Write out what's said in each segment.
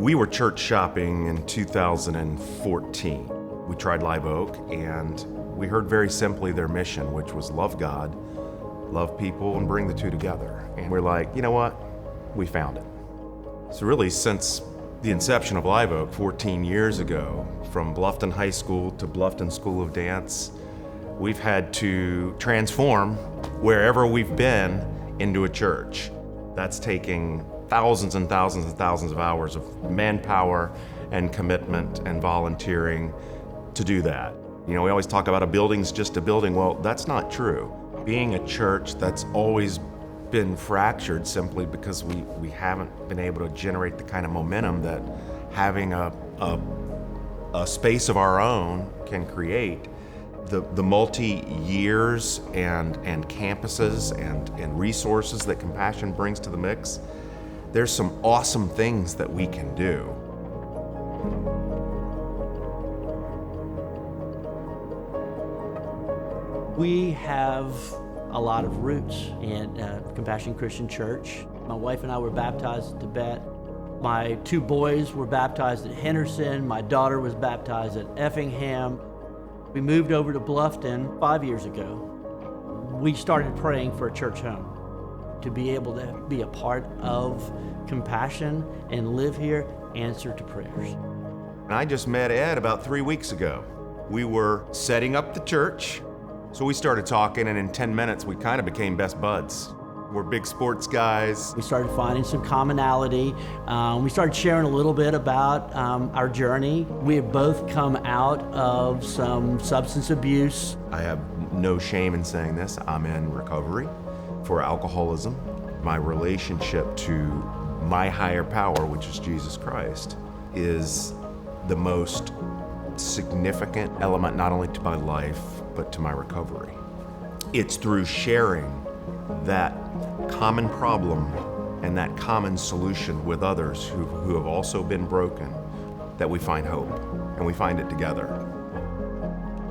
We were church shopping in 2014. We tried Live Oak, and we heard very simply their mission, which was love God, love people, and bring the two together. And we're like, you know what? We found it. So really, since the inception of Live Oak 14 years ago, from Bluffton High School to Bluffton School of Dance, we've had to transform wherever we've been into a church. That's taking thousands and thousands and thousands of hours of manpower and commitment and volunteering to do that. You know, we always talk about a building's just a building. Well, that's not true. Being a church that's always been fractured simply because we haven't been able to generate the kind of momentum that having a space of our own can create. The multi-years and campuses and resources that Compassion brings to the mix, there's some awesome things that we can do. We have a lot of roots in Compassion Christian Church. My wife and I were baptized at Tibet. My two boys were baptized at Henderson. My daughter was baptized at Effingham. We moved over to Bluffton 5 years ago. We started praying for a church home, to be able to be a part of Compassion and live here, answer to prayers. And I just met Ed about 3 weeks ago. We were setting up the church, so we started talking, and in 10 minutes we kind of became best buds. We're big sports guys. We started finding some commonality. We started sharing a little bit about our journey. We have both come out of some substance abuse. I have no shame in saying this. I'm in recovery for alcoholism. My relationship to my higher power, which is Jesus Christ, is the most significant element not only to my life, but to my recovery. It's through sharing that common problem and that common solution with others who have also been broken that we find hope, and we find it together.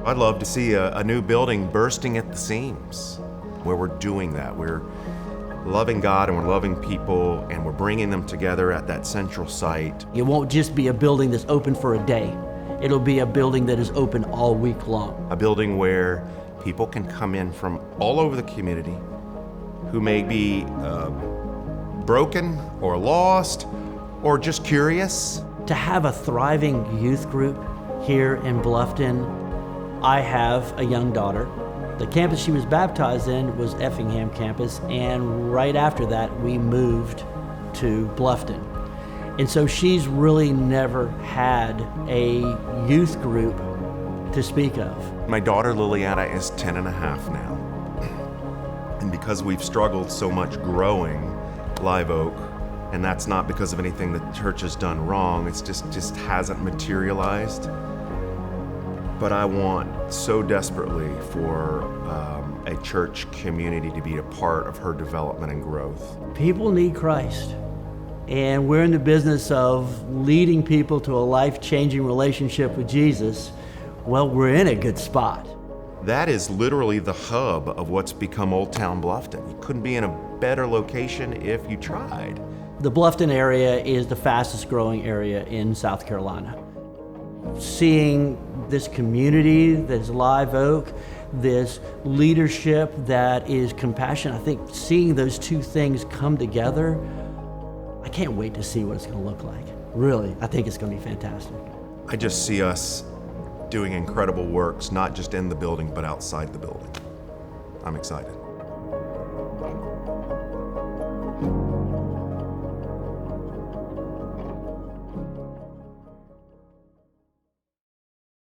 I'd love to see a new building bursting at the seams where we're doing that. We're loving God and we're loving people and we're bringing them together at that central site. It won't just be a building that's open for a day. It'll be a building that is open all week long. A building where people can come in from all over the community who may be broken or lost or just curious. To have a thriving youth group here in Bluffton, I have a young daughter. The campus she was baptized in was Effingham campus, and right after that we moved to Bluffton. And so she's really never had a youth group to speak of. My daughter Liliana is 10 and a half now. And because we've struggled so much growing Live Oak, and that's not because of anything the church has done wrong, it's just hasn't materialized. But I want so desperately for a church community to be a part of her development and growth. People need Christ. And we're in the business of leading people to a life-changing relationship with Jesus. Well, we're in a good spot. That is literally the hub of what's become Old Town Bluffton. You couldn't be in a better location if you tried. The Bluffton area is the fastest growing area in South Carolina. Seeing this community that's Live Oak, this leadership that is Compassion, I think seeing those two things come together, I can't wait to see what it's going to look like. Really, I think it's going to be fantastic. I just see us doing incredible works, not just in the building, but outside the building. I'm excited.